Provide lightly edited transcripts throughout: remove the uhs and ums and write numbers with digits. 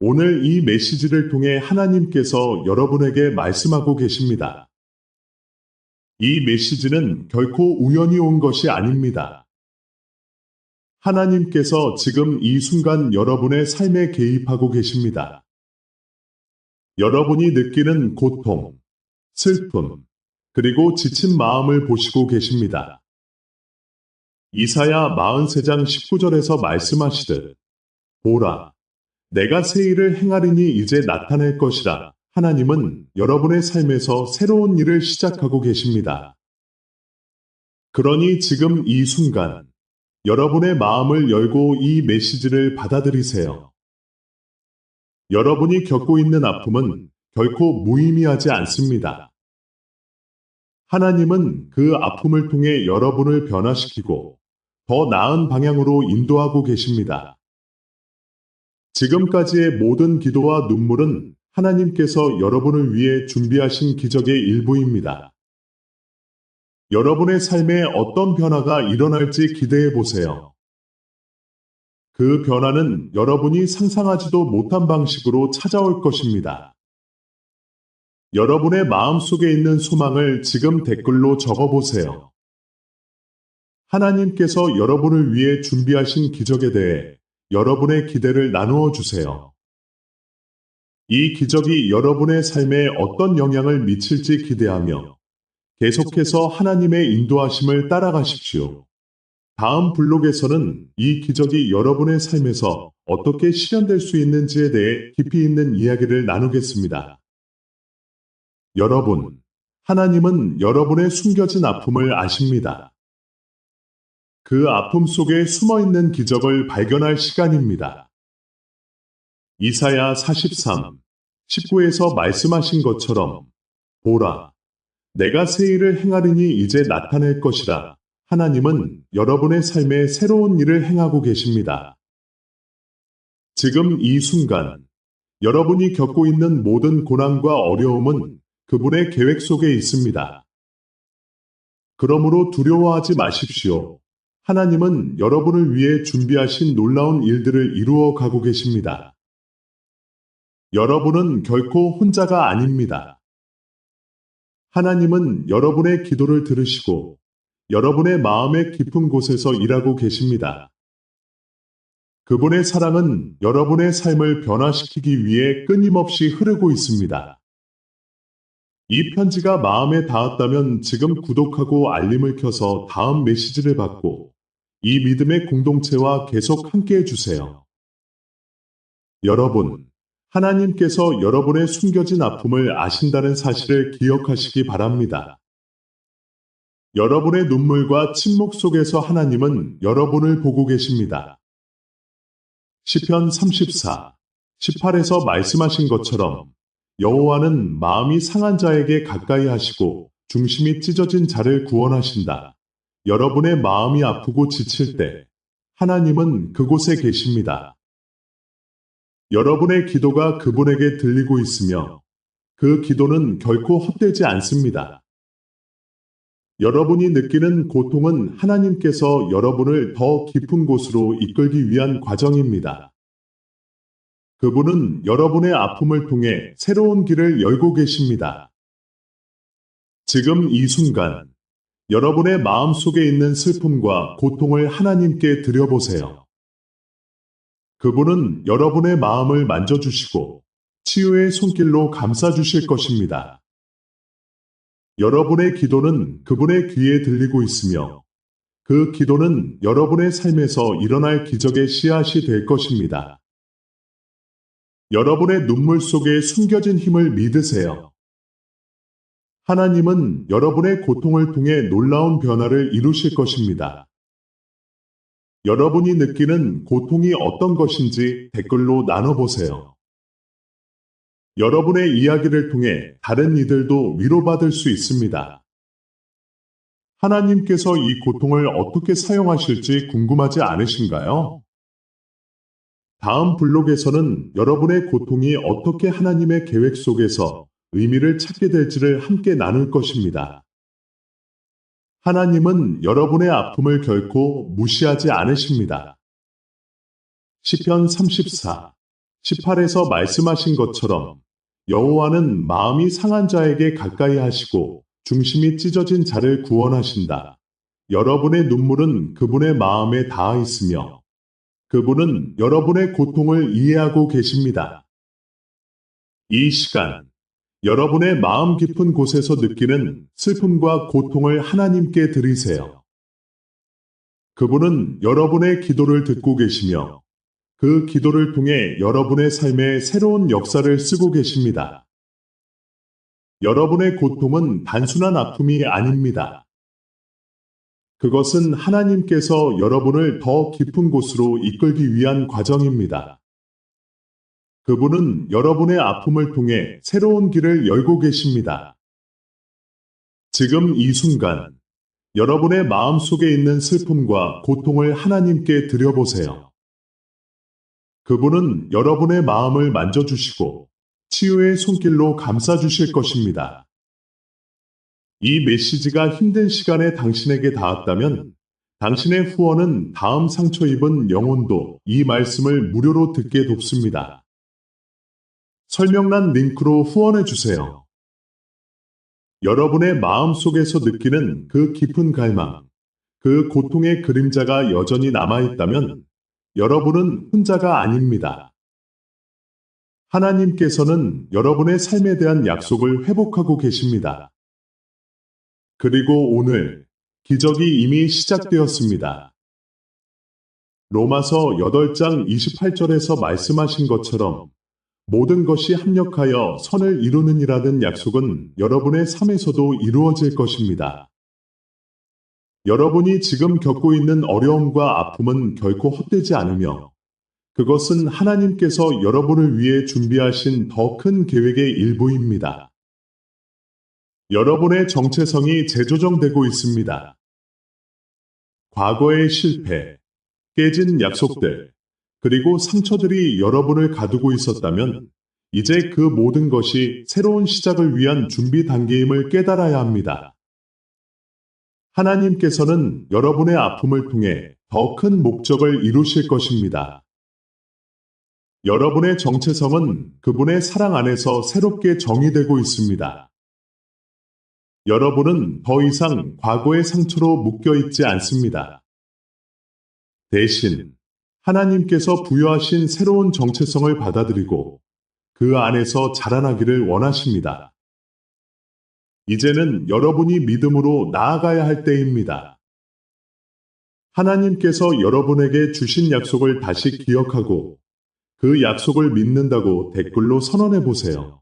오늘 이 메시지를 통해 하나님께서 여러분에게 말씀하고 계십니다. 이 메시지는 결코 우연히 온 것이 아닙니다. 하나님께서 지금 이 순간 여러분의 삶에 개입하고 계십니다. 여러분이 느끼는 고통, 슬픔, 그리고 지친 마음을 보시고 계십니다. 이사야 43장 19절에서 말씀하시듯 보라, 내가 새 일을 행하리니 이제 나타낼 것이라. 하나님은 여러분의 삶에서 새로운 일을 시작하고 계십니다. 그러니 지금 이 순간 여러분의 마음을 열고 이 메시지를 받아들이세요. 여러분이 겪고 있는 아픔은 결코 무의미하지 않습니다. 하나님은 그 아픔을 통해 여러분을 변화시키고 더 나은 방향으로 인도하고 계십니다. 지금까지의 모든 기도와 눈물은 하나님께서 여러분을 위해 준비하신 기적의 일부입니다. 여러분의 삶에 어떤 변화가 일어날지 기대해 보세요. 그 변화는 여러분이 상상하지도 못한 방식으로 찾아올 것입니다. 여러분의 마음속에 있는 소망을 지금 댓글로 적어보세요. 하나님께서 여러분을 위해 준비하신 기적에 대해 여러분의 기대를 나누어 주세요. 이 기적이 여러분의 삶에 어떤 영향을 미칠지 기대하며 계속해서 하나님의 인도하심을 따라가십시오. 다음 블록에서는 이 기적이 여러분의 삶에서 어떻게 실현될 수 있는지에 대해 깊이 있는 이야기를 나누겠습니다. 여러분, 하나님은 여러분의 숨겨진 아픔을 아십니다. 그 아픔 속에 숨어있는 기적을 발견할 시간입니다. 이사야 43, 19에서 말씀하신 것처럼 보라, 내가 새 일을 행하리니 이제 나타낼 것이라. 하나님은 여러분의 삶에 새로운 일을 행하고 계십니다. 지금 이 순간 여러분이 겪고 있는 모든 고난과 어려움은 그분의 계획 속에 있습니다. 그러므로 두려워하지 마십시오. 하나님은 여러분을 위해 준비하신 놀라운 일들을 이루어 가고 계십니다. 여러분은 결코 혼자가 아닙니다. 하나님은 여러분의 기도를 들으시고 여러분의 마음의 깊은 곳에서 일하고 계십니다. 그분의 사랑은 여러분의 삶을 변화시키기 위해 끊임없이 흐르고 있습니다. 이 편지가 마음에 닿았다면 지금 구독하고 알림을 켜서 다음 메시지를 받고 이 믿음의 공동체와 계속 함께 해주세요. 여러분, 하나님께서 여러분의 숨겨진 아픔을 아신다는 사실을 기억하시기 바랍니다. 여러분의 눈물과 침묵 속에서 하나님은 여러분을 보고 계십니다. 시편 34, 18에서 말씀하신 것처럼 여호와는 마음이 상한 자에게 가까이 하시고 중심이 찢어진 자를 구원하신다. 여러분의 마음이 아프고 지칠 때 하나님은 그곳에 계십니다. 여러분의 기도가 그분에게 들리고 있으며 그 기도는 결코 헛되지 않습니다. 여러분이 느끼는 고통은 하나님께서 여러분을 더 깊은 곳으로 이끌기 위한 과정입니다. 그분은 여러분의 아픔을 통해 새로운 길을 열고 계십니다. 지금 이 순간 여러분의 마음속에 있는 슬픔과 고통을 하나님께 드려보세요. 그분은 여러분의 마음을 만져주시고 치유의 손길로 감싸주실 것입니다. 여러분의 기도는 그분의 귀에 들리고 있으며 그 기도는 여러분의 삶에서 일어날 기적의 씨앗이 될 것입니다. 여러분의 눈물 속에 숨겨진 힘을 믿으세요. 하나님은 여러분의 고통을 통해 놀라운 변화를 이루실 것입니다. 여러분이 느끼는 고통이 어떤 것인지 댓글로 나눠보세요. 여러분의 이야기를 통해 다른 이들도 위로받을 수 있습니다. 하나님께서 이 고통을 어떻게 사용하실지 궁금하지 않으신가요? 다음 블록에서는 여러분의 고통이 어떻게 하나님의 계획 속에서 의미를 찾게 될지를 함께 나눌 것입니다. 하나님은 여러분의 아픔을 결코 무시하지 않으십니다. 시편 34, 18에서 말씀하신 것처럼 여호와는 마음이 상한 자에게 가까이 하시고 중심이 찢어진 자를 구원하신다. 여러분의 눈물은 그분의 마음에 닿아 있으며 그분은 여러분의 고통을 이해하고 계십니다. 이 시간, 여러분의 마음 깊은 곳에서 느끼는 슬픔과 고통을 하나님께 드리세요. 그분은 여러분의 기도를 듣고 계시며 그 기도를 통해 여러분의 삶에 새로운 역사를 쓰고 계십니다. 여러분의 고통은 단순한 아픔이 아닙니다. 그것은 하나님께서 여러분을 더 깊은 곳으로 이끌기 위한 과정입니다. 그분은 여러분의 아픔을 통해 새로운 길을 열고 계십니다. 지금 이 순간, 여러분의 마음 속에 있는 슬픔과 고통을 하나님께 드려보세요. 그분은 여러분의 마음을 만져주시고 치유의 손길로 감싸주실 것입니다. 이 메시지가 힘든 시간에 당신에게 닿았다면 당신의 후원은 다음 상처 입은 영혼도 이 말씀을 무료로 듣게 돕습니다. 설명란 링크로 후원해주세요. 여러분의 마음 속에서 느끼는 그 깊은 갈망, 그 고통의 그림자가 여전히 남아있다면 여러분은 혼자가 아닙니다. 하나님께서는 여러분의 삶에 대한 약속을 회복하고 계십니다. 그리고 오늘 기적이 이미 시작되었습니다. 로마서 8장 28절에서 말씀하신 것처럼 모든 것이 합력하여 선을 이루느니라는 약속은 여러분의 삶에서도 이루어질 것입니다. 여러분이 지금 겪고 있는 어려움과 아픔은 결코 헛되지 않으며 그것은 하나님께서 여러분을 위해 준비하신 더 큰 계획의 일부입니다. 여러분의 정체성이 재조정되고 있습니다. 과거의 실패, 깨진 약속들, 그리고 상처들이 여러분을 가두고 있었다면 이제 그 모든 것이 새로운 시작을 위한 준비 단계임을 깨달아야 합니다. 하나님께서는 여러분의 아픔을 통해 더 큰 목적을 이루실 것입니다. 여러분의 정체성은 그분의 사랑 안에서 새롭게 정의되고 있습니다. 여러분은 더 이상 과거의 상처로 묶여 있지 않습니다. 대신 하나님께서 부여하신 새로운 정체성을 받아들이고 그 안에서 자라나기를 원하십니다. 이제는 여러분이 믿음으로 나아가야 할 때입니다. 하나님께서 여러분에게 주신 약속을 다시 기억하고 그 약속을 믿는다고 댓글로 선언해 보세요.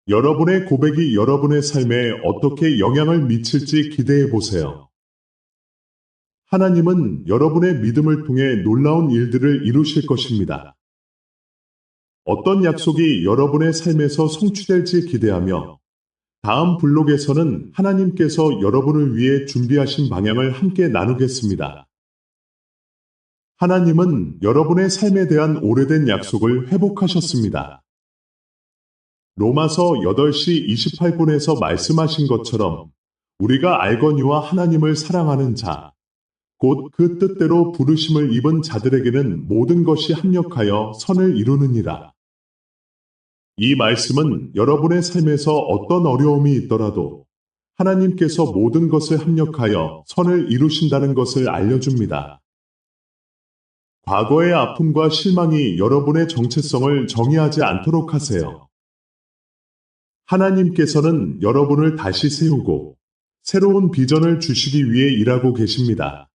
여러분의 고백이 여러분의 삶에 어떻게 영향을 미칠지 기대해 보세요. 하나님은 여러분의 믿음을 통해 놀라운 일들을 이루실 것입니다. 어떤 약속이 여러분의 삶에서 성취될지 기대하며 다음 블록에서는 하나님께서 여러분을 위해 준비하신 방향을 함께 나누겠습니다. 하나님은 여러분의 삶에 대한 오래된 약속을 회복하셨습니다. 로마서 8시 28분에서 말씀하신 것처럼 우리가 알거니와 하나님을 사랑하는 자, 곧 그 뜻대로 부르심을 입은 자들에게는 모든 것이 합력하여 선을 이루느니라. 이 말씀은 여러분의 삶에서 어떤 어려움이 있더라도 하나님께서 모든 것을 합력하여 선을 이루신다는 것을 알려줍니다. 과거의 아픔과 실망이 여러분의 정체성을 정의하지 않도록 하세요. 하나님께서는 여러분을 다시 세우고 새로운 비전을 주시기 위해 일하고 계십니다.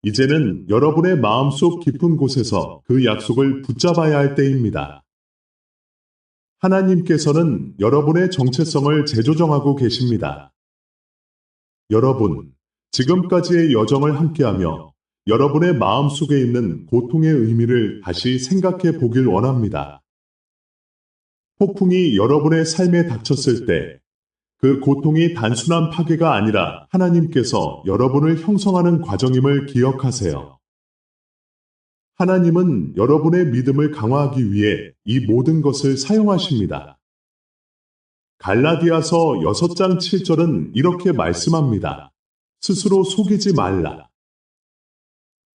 이제는 여러분의 마음속 깊은 곳에서 그 약속을 붙잡아야 할 때입니다. 하나님께서는 여러분의 정체성을 재조정하고 계십니다. 여러분, 지금까지의 여정을 함께하며 여러분의 마음속에 있는 고통의 의미를 다시 생각해 보길 원합니다. 폭풍이 여러분의 삶에 닥쳤을 때 그 고통이 단순한 파괴가 아니라 하나님께서 여러분을 형성하는 과정임을 기억하세요. 하나님은 여러분의 믿음을 강화하기 위해 이 모든 것을 사용하십니다. 갈라디아서 6장 7절은 이렇게 말씀합니다. 스스로 속이지 말라.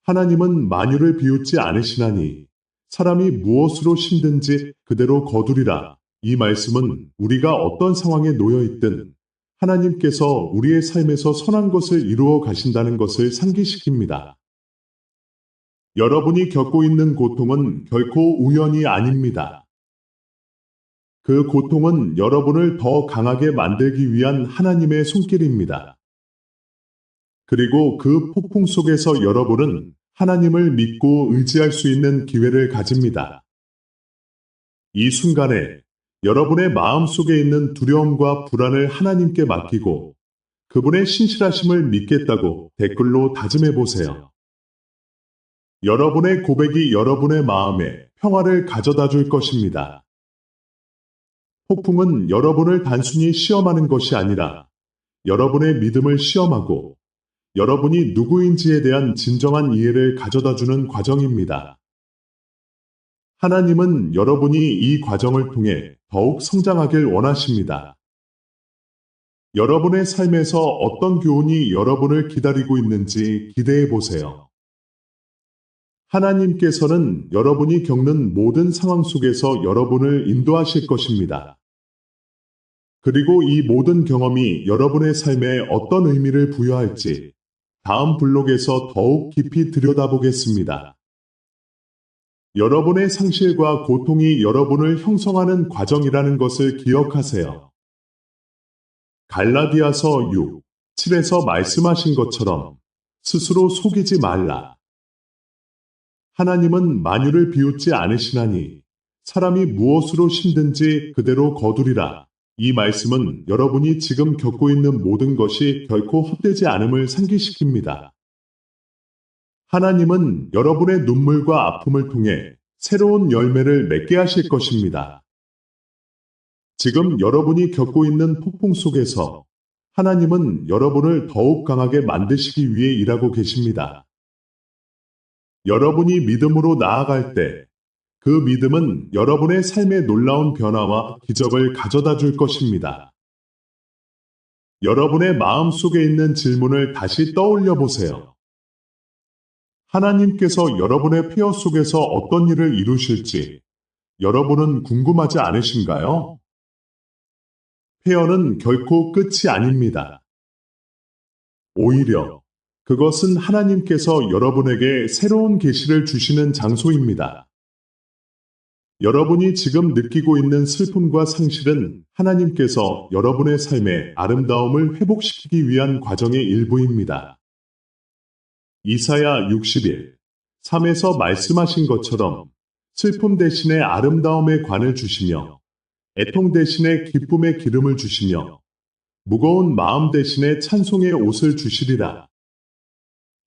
하나님은 만유를 비웃지 않으시나니 사람이 무엇으로 힘든지 그대로 거두리라. 이 말씀은 우리가 어떤 상황에 놓여 있든 하나님께서 우리의 삶에서 선한 것을 이루어 가신다는 것을 상기시킵니다. 여러분이 겪고 있는 고통은 결코 우연이 아닙니다. 그 고통은 여러분을 더 강하게 만들기 위한 하나님의 손길입니다. 그리고 그 폭풍 속에서 여러분은 하나님을 믿고 의지할 수 있는 기회를 가집니다. 이 순간에 여러분의 마음 속에 있는 두려움과 불안을 하나님께 맡기고 그분의 신실하심을 믿겠다고 댓글로 다짐해 보세요. 여러분의 고백이 여러분의 마음에 평화를 가져다 줄 것입니다. 폭풍은 여러분을 단순히 시험하는 것이 아니라 여러분의 믿음을 시험하고 여러분이 누구인지에 대한 진정한 이해를 가져다 주는 과정입니다. 하나님은 여러분이 이 과정을 통해 더욱 성장하길 원하십니다. 여러분의 삶에서 어떤 교훈이 여러분을 기다리고 있는지 기대해 보세요. 하나님께서는 여러분이 겪는 모든 상황 속에서 여러분을 인도하실 것입니다. 그리고 이 모든 경험이 여러분의 삶에 어떤 의미를 부여할지 다음 블록에서 더욱 깊이 들여다보겠습니다. 여러분의 상실과 고통이 여러분을 형성하는 과정이라는 것을 기억하세요. 갈라디아서 6, 7에서 말씀하신 것처럼 스스로 속이지 말라. 하나님은 만유를 비웃지 않으시나니 사람이 무엇으로 힘든지 그대로 거두리라. 이 말씀은 여러분이 지금 겪고 있는 모든 것이 결코 헛되지 않음을 상기시킵니다. 하나님은 여러분의 눈물과 아픔을 통해 새로운 열매를 맺게 하실 것입니다. 지금 여러분이 겪고 있는 폭풍 속에서 하나님은 여러분을 더욱 강하게 만드시기 위해 일하고 계십니다. 여러분이 믿음으로 나아갈 때 그 믿음은 여러분의 삶에 놀라운 변화와 기적을 가져다 줄 것입니다. 여러분의 마음 속에 있는 질문을 다시 떠올려 보세요. 하나님께서 여러분의 폐허 속에서 어떤 일을 이루실지 여러분은 궁금하지 않으신가요? 폐허는 결코 끝이 아닙니다. 오히려 그것은 하나님께서 여러분에게 새로운 계시를 주시는 장소입니다. 여러분이 지금 느끼고 있는 슬픔과 상실은 하나님께서 여러분의 삶의 아름다움을 회복시키기 위한 과정의 일부입니다. 이사야 60일 3에서 말씀하신 것처럼 슬픔 대신에 아름다움의 관을 주시며 애통 대신에 기쁨의 기름을 주시며 무거운 마음 대신에 찬송의 옷을 주시리라.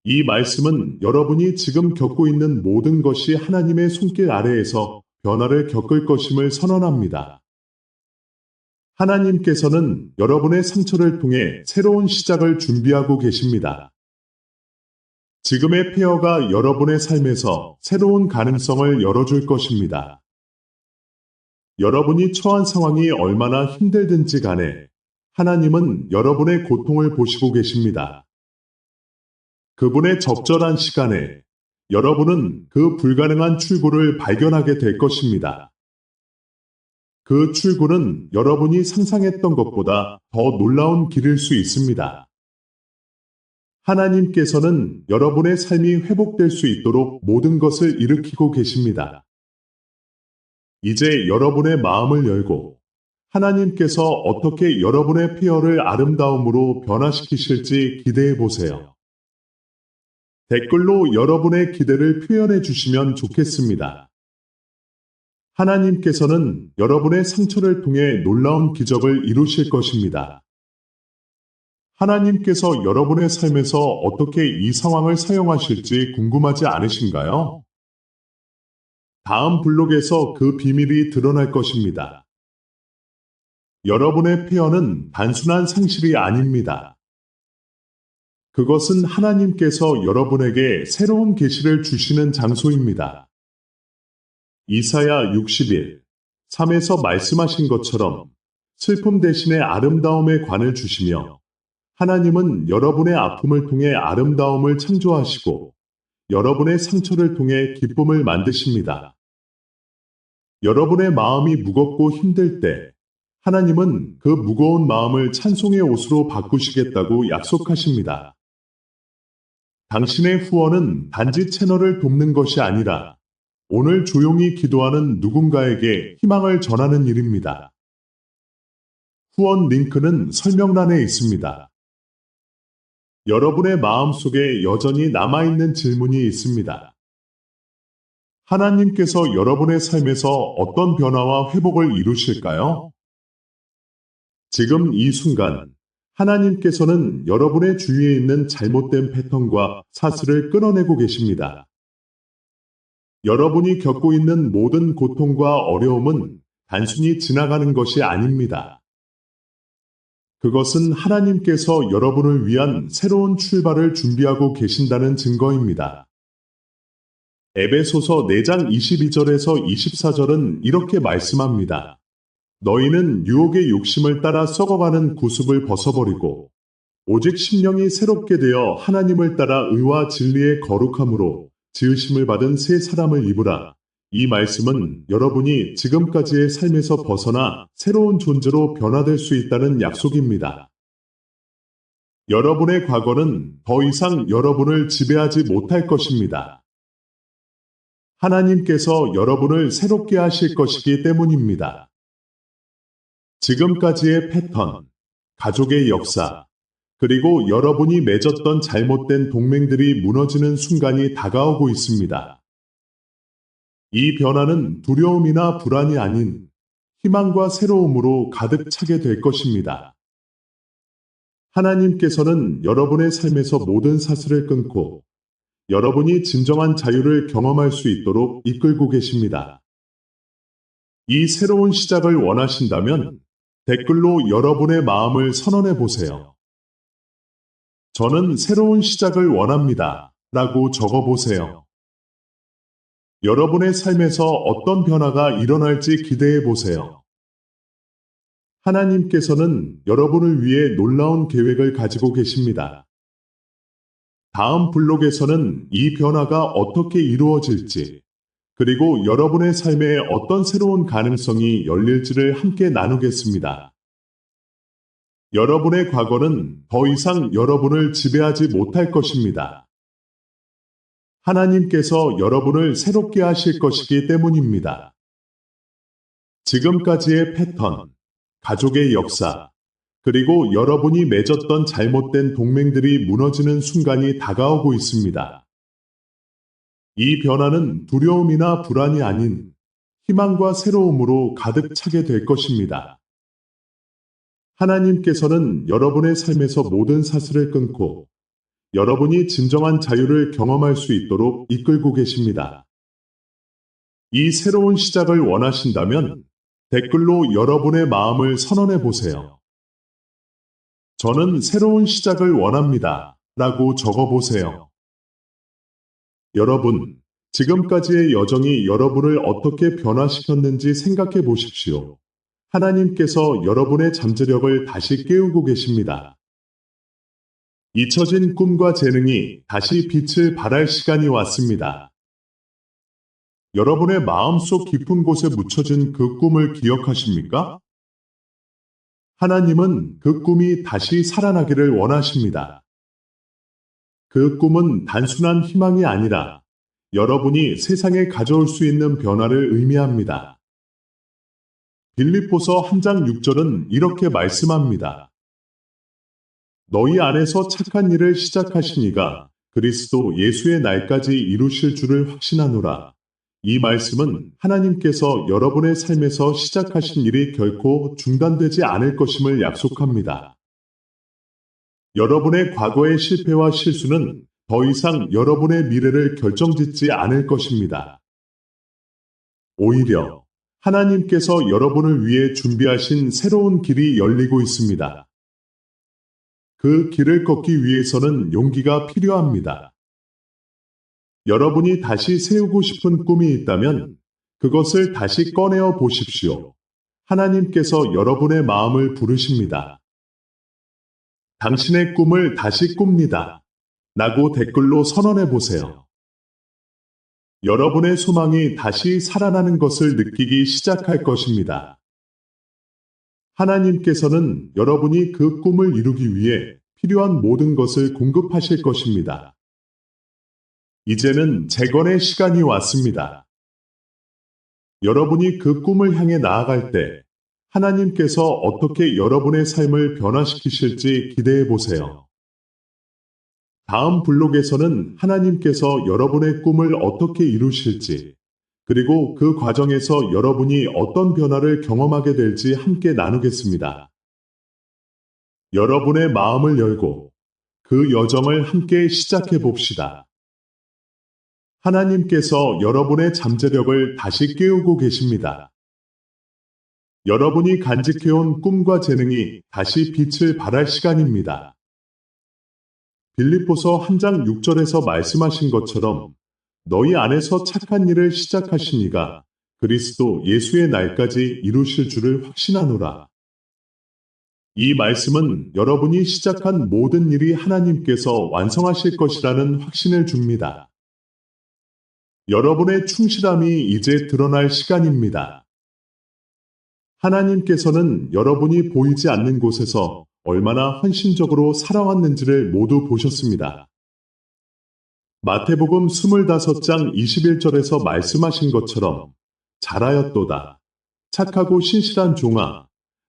이 말씀은 여러분이 지금 겪고 있는 모든 것이 하나님의 손길 아래에서 변화를 겪을 것임을 선언합니다. 하나님께서는 여러분의 상처를 통해 새로운 시작을 준비하고 계십니다. 지금의 폐허가 여러분의 삶에서 새로운 가능성을 열어줄 것입니다. 여러분이 처한 상황이 얼마나 힘들든지 간에 하나님은 여러분의 고통을 보시고 계십니다. 그분의 적절한 시간에 여러분은 그 불가능한 출구를 발견하게 될 것입니다. 그 출구는 여러분이 상상했던 것보다 더 놀라운 길일 수 있습니다. 하나님께서는 여러분의 삶이 회복될 수 있도록 모든 것을 일으키고 계십니다. 이제 여러분의 마음을 열고 하나님께서 어떻게 여러분의 폐허를 아름다움으로 변화시키실지 기대해 보세요. 댓글로 여러분의 기대를 표현해 주시면 좋겠습니다. 하나님께서는 여러분의 상처를 통해 놀라운 기적을 이루실 것입니다. 하나님께서 여러분의 삶에서 어떻게 이 상황을 사용하실지 궁금하지 않으신가요? 다음 블록에서 그 비밀이 드러날 것입니다. 여러분의 폐허는 단순한 상실이 아닙니다. 그것은 하나님께서 여러분에게 새로운 계시를 주시는 장소입니다. 이사야 60일 3에서 말씀하신 것처럼 슬픔 대신에 아름다움의 관을 주시며 하나님은 여러분의 아픔을 통해 아름다움을 창조하시고 여러분의 상처를 통해 기쁨을 만드십니다. 여러분의 마음이 무겁고 힘들 때 하나님은 그 무거운 마음을 찬송의 옷으로 바꾸시겠다고 약속하십니다. 당신의 후원은 단지 채널을 돕는 것이 아니라 오늘 조용히 기도하는 누군가에게 희망을 전하는 일입니다. 후원 링크는 설명란에 있습니다. 여러분의 마음속에 여전히 남아있는 질문이 있습니다. 하나님께서 여러분의 삶에서 어떤 변화와 회복을 이루실까요? 지금 이 순간 하나님께서는 여러분의 주위에 있는 잘못된 패턴과 사슬을 끊어내고 계십니다. 여러분이 겪고 있는 모든 고통과 어려움은 단순히 지나가는 것이 아닙니다. 그것은 하나님께서 여러분을 위한 새로운 출발을 준비하고 계신다는 증거입니다. 에베소서 4장 22절에서 24절은 이렇게 말씀합니다. 너희는 유혹의 욕심을 따라 썩어가는 구습을 벗어버리고 오직 심령이 새롭게 되어 하나님을 따라 의와 진리의 거룩함으로 지으심을 받은 새 사람을 입으라. 이 말씀은 여러분이 지금까지의 삶에서 벗어나 새로운 존재로 변화될 수 있다는 약속입니다. 여러분의 과거는 더 이상 여러분을 지배하지 못할 것입니다. 하나님께서 여러분을 새롭게 하실 것이기 때문입니다. 지금까지의 패턴, 가족의 역사, 그리고 여러분이 맺었던 잘못된 동맹들이 무너지는 순간이 다가오고 있습니다. 이 변화는 두려움이나 불안이 아닌 희망과 새로움으로 가득 차게 될 것입니다. 하나님께서는 여러분의 삶에서 모든 사슬을 끊고 여러분이 진정한 자유를 경험할 수 있도록 이끌고 계십니다. 이 새로운 시작을 원하신다면 댓글로 여러분의 마음을 선언해 보세요. 저는 새로운 시작을 원합니다. 라고 적어 보세요. 여러분의 삶에서 어떤 변화가 일어날지 기대해 보세요. 하나님께서는 여러분을 위해 놀라운 계획을 가지고 계십니다. 다음 블록에서는 이 변화가 어떻게 이루어질지, 그리고 여러분의 삶에 어떤 새로운 가능성이 열릴지를 함께 나누겠습니다. 여러분의 과거는 더 이상 여러분을 지배하지 못할 것입니다. 하나님께서 여러분을 새롭게 하실 것이기 때문입니다. 지금까지의 패턴, 가족의 역사, 그리고 여러분이 맺었던 잘못된 동맹들이 무너지는 순간이 다가오고 있습니다. 이 변화는 두려움이나 불안이 아닌 희망과 새로움으로 가득 차게 될 것입니다. 하나님께서는 여러분의 삶에서 모든 사슬을 끊고 여러분이 진정한 자유를 경험할 수 있도록 이끌고 계십니다. 이 새로운 시작을 원하신다면 댓글로 여러분의 마음을 선언해 보세요. 저는 새로운 시작을 원합니다. 라고 적어 보세요. 여러분, 지금까지의 여정이 여러분을 어떻게 변화시켰는지 생각해 보십시오. 하나님께서 여러분의 잠재력을 다시 깨우고 계십니다. 잊혀진 꿈과 재능이 다시 빛을 발할 시간이 왔습니다. 여러분의 마음속 깊은 곳에 묻혀진 그 꿈을 기억하십니까? 하나님은 그 꿈이 다시 살아나기를 원하십니다. 그 꿈은 단순한 희망이 아니라 여러분이 세상에 가져올 수 있는 변화를 의미합니다. 빌립보서 3장 6절은 이렇게 말씀합니다. 너희 안에서 착한 일을 시작하신 이가 그리스도 예수의 날까지 이루실 줄을 확신하노라. 이 말씀은 하나님께서 여러분의 삶에서 시작하신 일이 결코 중단되지 않을 것임을 약속합니다. 여러분의 과거의 실패와 실수는 더 이상 여러분의 미래를 결정짓지 않을 것입니다. 오히려 하나님께서 여러분을 위해 준비하신 새로운 길이 열리고 있습니다. 그 길을 걷기 위해서는 용기가 필요합니다. 여러분이 다시 세우고 싶은 꿈이 있다면 그것을 다시 꺼내어 보십시오. 하나님께서 여러분의 마음을 부르십니다. 당신의 꿈을 다시 꿉니다. 라고 댓글로 선언해 보세요. 여러분의 소망이 다시 살아나는 것을 느끼기 시작할 것입니다. 하나님께서는 여러분이 그 꿈을 이루기 위해 필요한 모든 것을 공급하실 것입니다. 이제는 재건의 시간이 왔습니다. 여러분이 그 꿈을 향해 나아갈 때 하나님께서 어떻게 여러분의 삶을 변화시키실지 기대해 보세요. 다음 블록에서는 하나님께서 여러분의 꿈을 어떻게 이루실지, 그리고 그 과정에서 여러분이 어떤 변화를 경험하게 될지 함께 나누겠습니다. 여러분의 마음을 열고 그 여정을 함께 시작해 봅시다. 하나님께서 여러분의 잠재력을 다시 깨우고 계십니다. 여러분이 간직해온 꿈과 재능이 다시 빛을 발할 시간입니다. 빌립보서 1장 6절에서 말씀하신 것처럼 너희 안에서 착한 일을 시작하신 이가 그리스도 예수의 날까지 이루실 줄을 확신하노라. 이 말씀은 여러분이 시작한 모든 일이 하나님께서 완성하실 것이라는 확신을 줍니다. 여러분의 충실함이 이제 드러날 시간입니다. 하나님께서는 여러분이 보이지 않는 곳에서 얼마나 헌신적으로 살아왔는지를 모두 보셨습니다. 마태복음 25장 21절에서 말씀하신 것처럼 잘하였도다. 착하고 신실한 종아,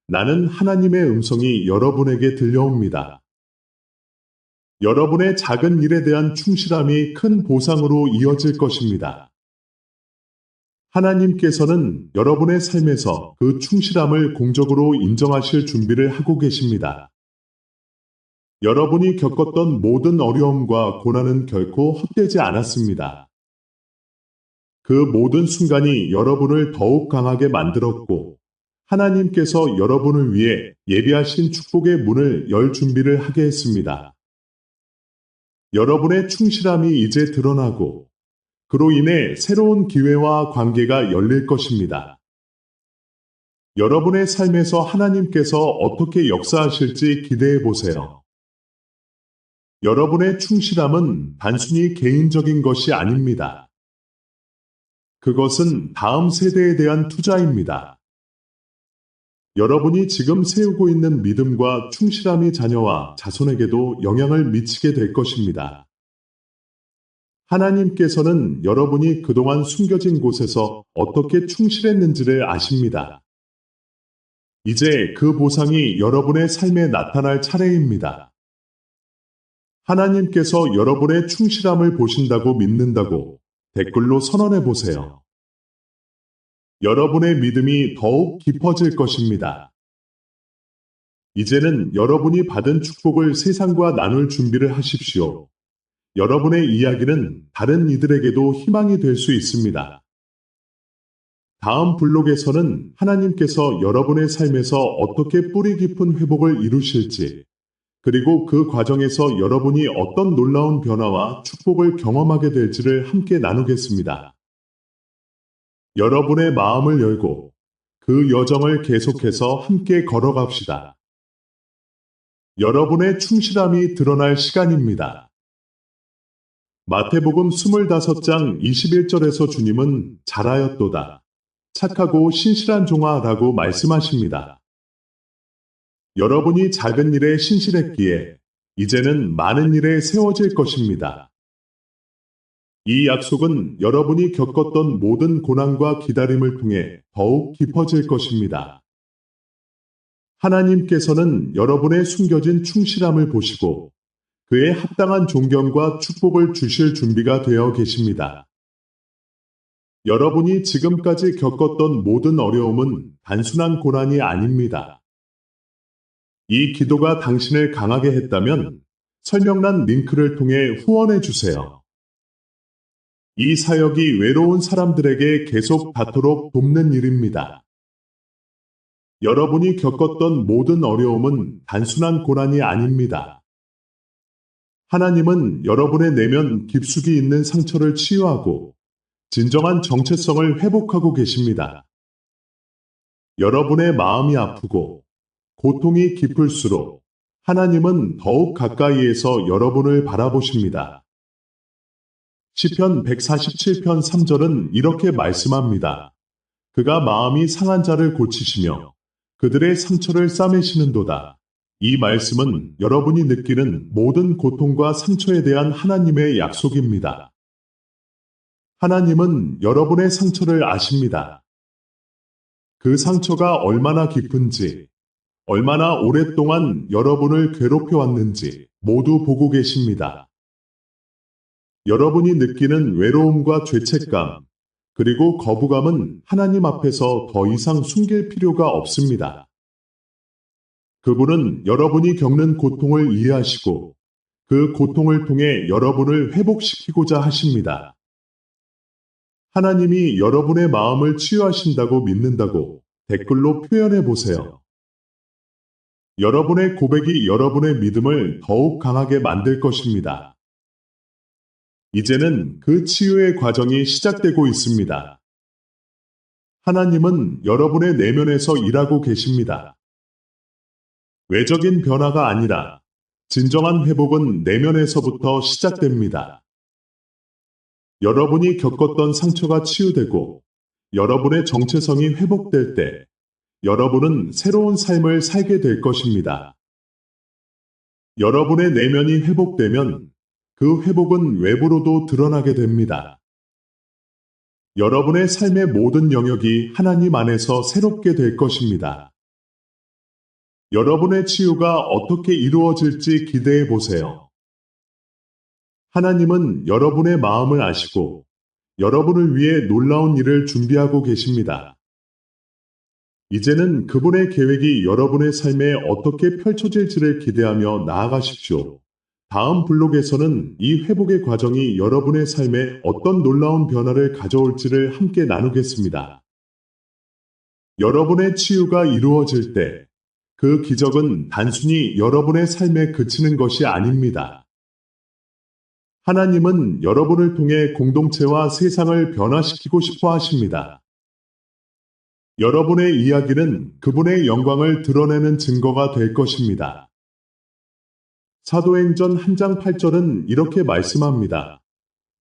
나는 하나님의 음성이 여러분에게 들려옵니다. 여러분의 작은 일에 대한 충실함이 큰 보상으로 이어질 것입니다. 하나님께서는 여러분의 삶에서 그 충실함을 공적으로 인정하실 준비를 하고 계십니다. 여러분이 겪었던 모든 어려움과 고난은 결코 헛되지 않았습니다. 그 모든 순간이 여러분을 더욱 강하게 만들었고, 하나님께서 여러분을 위해 예비하신 축복의 문을 열 준비를 하게 했습니다. 여러분의 충실함이 이제 드러나고, 그로 인해 새로운 기회와 관계가 열릴 것입니다. 여러분의 삶에서 하나님께서 어떻게 역사하실지 기대해 보세요. 여러분의 충실함은 단순히 개인적인 것이 아닙니다. 그것은 다음 세대에 대한 투자입니다. 여러분이 지금 세우고 있는 믿음과 충실함이 자녀와 자손에게도 영향을 미치게 될 것입니다. 하나님께서는 여러분이 그동안 숨겨진 곳에서 어떻게 충실했는지를 아십니다. 이제 그 보상이 여러분의 삶에 나타날 차례입니다. 하나님께서 여러분의 충실함을 보신다고 믿는다고 댓글로 선언해 보세요. 여러분의 믿음이 더욱 깊어질 것입니다. 이제는 여러분이 받은 축복을 세상과 나눌 준비를 하십시오. 여러분의 이야기는 다른 이들에게도 희망이 될 수 있습니다. 다음 블록에서는 하나님께서 여러분의 삶에서 어떻게 뿌리 깊은 회복을 이루실지, 그리고 그 과정에서 여러분이 어떤 놀라운 변화와 축복을 경험하게 될지를 함께 나누겠습니다. 여러분의 마음을 열고 그 여정을 계속해서 함께 걸어갑시다. 여러분의 충실함이 드러날 시간입니다. 마태복음 25장 21절에서 주님은 잘하였도다. 착하고 신실한 종아라고 말씀하십니다. 여러분이 작은 일에 신실했기에 이제는 많은 일에 세워질 것입니다. 이 약속은 여러분이 겪었던 모든 고난과 기다림을 통해 더욱 깊어질 것입니다. 하나님께서는 여러분의 숨겨진 충실함을 보시고 그에 합당한 존경과 축복을 주실 준비가 되어 계십니다. 여러분이 지금까지 겪었던 모든 어려움은 단순한 고난이 아닙니다. 이 기도가 당신을 강하게 했다면 설명란 링크를 통해 후원해 주세요. 이 사역이 외로운 사람들에게 계속 닿도록 돕는 일입니다. 여러분이 겪었던 모든 어려움은 단순한 고난이 아닙니다. 하나님은 여러분의 내면 깊숙이 있는 상처를 치유하고 진정한 정체성을 회복하고 계십니다. 여러분의 마음이 아프고 고통이 깊을수록 하나님은 더욱 가까이에서 여러분을 바라보십니다. 시편 147편 3절은 이렇게 말씀합니다. 그가 마음이 상한 자를 고치시며 그들의 상처를 싸매시는도다. 이 말씀은 여러분이 느끼는 모든 고통과 상처에 대한 하나님의 약속입니다. 하나님은 여러분의 상처를 아십니다. 그 상처가 얼마나 깊은지, 얼마나 오랫동안 여러분을 괴롭혀 왔는지 모두 보고 계십니다. 여러분이 느끼는 외로움과 죄책감, 그리고 거부감은 하나님 앞에서 더 이상 숨길 필요가 없습니다. 그분은 여러분이 겪는 고통을 이해하시고 그 고통을 통해 여러분을 회복시키고자 하십니다. 하나님이 여러분의 마음을 치유하신다고 믿는다고 댓글로 표현해 보세요. 여러분의 고백이 여러분의 믿음을 더욱 강하게 만들 것입니다. 이제는 그 치유의 과정이 시작되고 있습니다. 하나님은 여러분의 내면에서 일하고 계십니다. 외적인 변화가 아니라 진정한 회복은 내면에서부터 시작됩니다. 여러분이 겪었던 상처가 치유되고 여러분의 정체성이 회복될 때 여러분은 새로운 삶을 살게 될 것입니다. 여러분의 내면이 회복되면 그 회복은 외부로도 드러나게 됩니다. 여러분의 삶의 모든 영역이 하나님 안에서 새롭게 될 것입니다. 여러분의 치유가 어떻게 이루어질지 기대해 보세요. 하나님은 여러분의 마음을 아시고 여러분을 위해 놀라운 일을 준비하고 계십니다. 이제는 그분의 계획이 여러분의 삶에 어떻게 펼쳐질지를 기대하며 나아가십시오. 다음 블록에서는 이 회복의 과정이 여러분의 삶에 어떤 놀라운 변화를 가져올지를 함께 나누겠습니다. 여러분의 치유가 이루어질 때 그 기적은 단순히 여러분의 삶에 그치는 것이 아닙니다. 하나님은 여러분을 통해 공동체와 세상을 변화시키고 싶어 하십니다. 여러분의 이야기는 그분의 영광을 드러내는 증거가 될 것입니다. 사도행전 1장 8절은 이렇게 말씀합니다.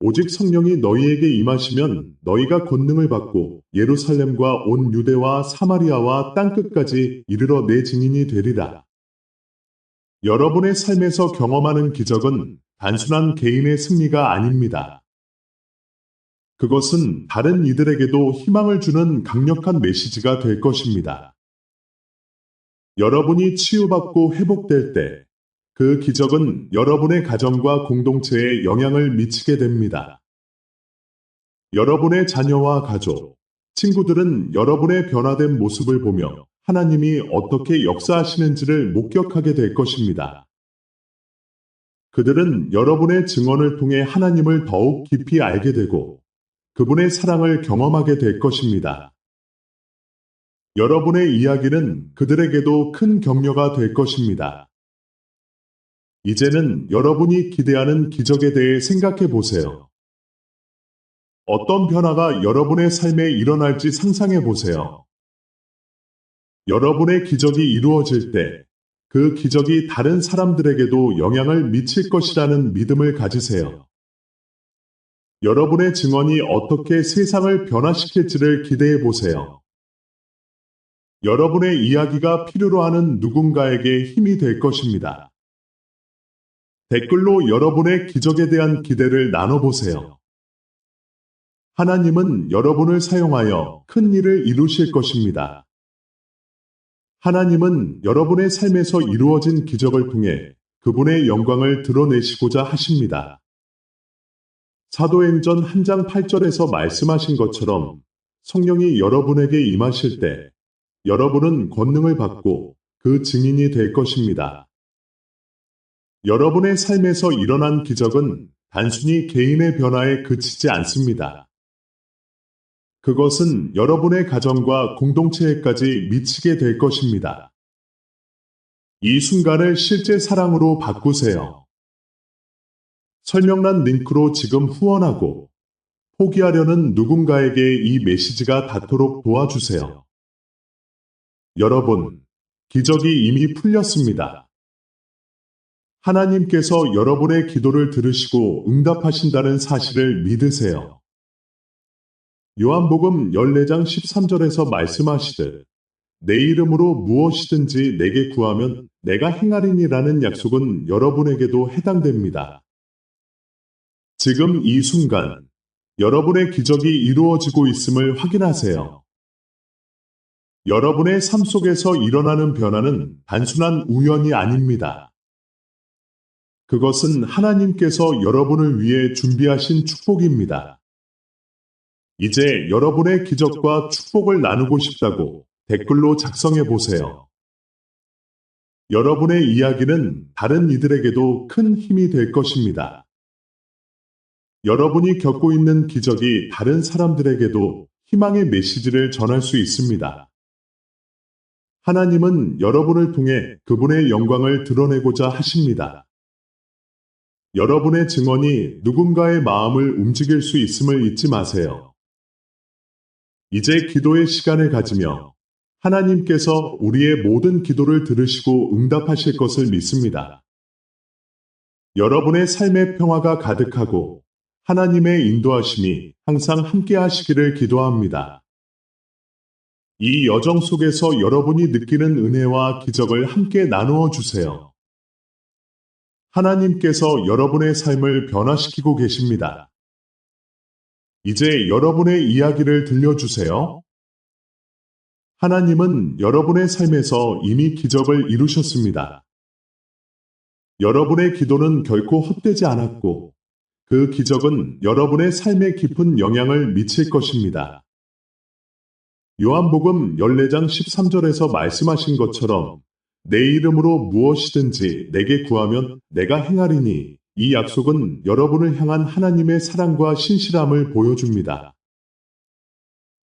오직 성령이 너희에게 임하시면 너희가 권능을 받고 예루살렘과 온 유대와 사마리아와 땅끝까지 이르러 내 증인이 되리라. 여러분의 삶에서 경험하는 기적은 단순한 개인의 승리가 아닙니다. 그것은 다른 이들에게도 희망을 주는 강력한 메시지가 될 것입니다. 여러분이 치유받고 회복될 때 그 기적은 여러분의 가정과 공동체에 영향을 미치게 됩니다. 여러분의 자녀와 가족, 친구들은 여러분의 변화된 모습을 보며 하나님이 어떻게 역사하시는지를 목격하게 될 것입니다. 그들은 여러분의 증언을 통해 하나님을 더욱 깊이 알게 되고 그분의 사랑을 경험하게 될 것입니다. 여러분의 이야기는 그들에게도 큰 격려가 될 것입니다. 이제는 여러분이 기대하는 기적에 대해 생각해 보세요. 어떤 변화가 여러분의 삶에 일어날지 상상해 보세요. 여러분의 기적이 이루어질 때 그 기적이 다른 사람들에게도 영향을 미칠 것이라는 믿음을 가지세요. 여러분의 증언이 어떻게 세상을 변화시킬지를 기대해 보세요. 여러분의 이야기가 필요로 하는 누군가에게 힘이 될 것입니다. 댓글로 여러분의 기적에 대한 기대를 나눠보세요. 하나님은 여러분을 사용하여 큰 일을 이루실 것입니다. 하나님은 여러분의 삶에서 이루어진 기적을 통해 그분의 영광을 드러내시고자 하십니다. 사도행전 1장 8절에서 말씀하신 것처럼 성령이 여러분에게 임하실 때 여러분은 권능을 받고 그 증인이 될 것입니다. 여러분의 삶에서 일어난 기적은 단순히 개인의 변화에 그치지 않습니다. 그것은 여러분의 가정과 공동체에까지 미치게 될 것입니다. 이 순간을 실제 사랑으로 바꾸세요. 설명란 링크로 지금 후원하고 포기하려는 누군가에게 이 메시지가 닿도록 도와주세요. 여러분, 기적이 이미 풀렸습니다. 하나님께서 여러분의 기도를 들으시고 응답하신다는 사실을 믿으세요. 요한복음 14장 13절에서 말씀하시듯 내 이름으로 무엇이든지 내게 구하면 내가 행하리니라는 약속은 여러분에게도 해당됩니다. 지금 이 순간 여러분의 기적이 이루어지고 있음을 확인하세요. 여러분의 삶 속에서 일어나는 변화는 단순한 우연이 아닙니다. 그것은 하나님께서 여러분을 위해 준비하신 축복입니다. 이제 여러분의 기적과 축복을 나누고 싶다고 댓글로 작성해 보세요. 여러분의 이야기는 다른 이들에게도 큰 힘이 될 것입니다. 여러분이 겪고 있는 기적이 다른 사람들에게도 희망의 메시지를 전할 수 있습니다. 하나님은 여러분을 통해 그분의 영광을 드러내고자 하십니다. 여러분의 증언이 누군가의 마음을 움직일 수 있음을 잊지 마세요. 이제 기도의 시간을 가지며 하나님께서 우리의 모든 기도를 들으시고 응답하실 것을 믿습니다. 여러분의 삶의 평화가 가득하고 하나님의 인도하심이 항상 함께 하시기를 기도합니다. 이 여정 속에서 여러분이 느끼는 은혜와 기적을 함께 나누어 주세요. 하나님께서 여러분의 삶을 변화시키고 계십니다. 이제 여러분의 이야기를 들려주세요. 하나님은 여러분의 삶에서 이미 기적을 이루셨습니다. 여러분의 기도는 결코 헛되지 않았고 그 기적은 여러분의 삶에 깊은 영향을 미칠 것입니다. 요한복음 14장 13절에서 말씀하신 것처럼 내 이름으로 무엇이든지 내게 구하면 내가 행하리니 이 약속은 여러분을 향한 하나님의 사랑과 신실함을 보여줍니다.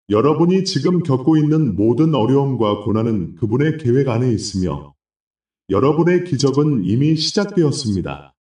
여러분이 지금 겪고 있는 모든 어려움과 고난은 그분의 계획 안에 있으며 여러분의 기적은 이미 시작되었습니다.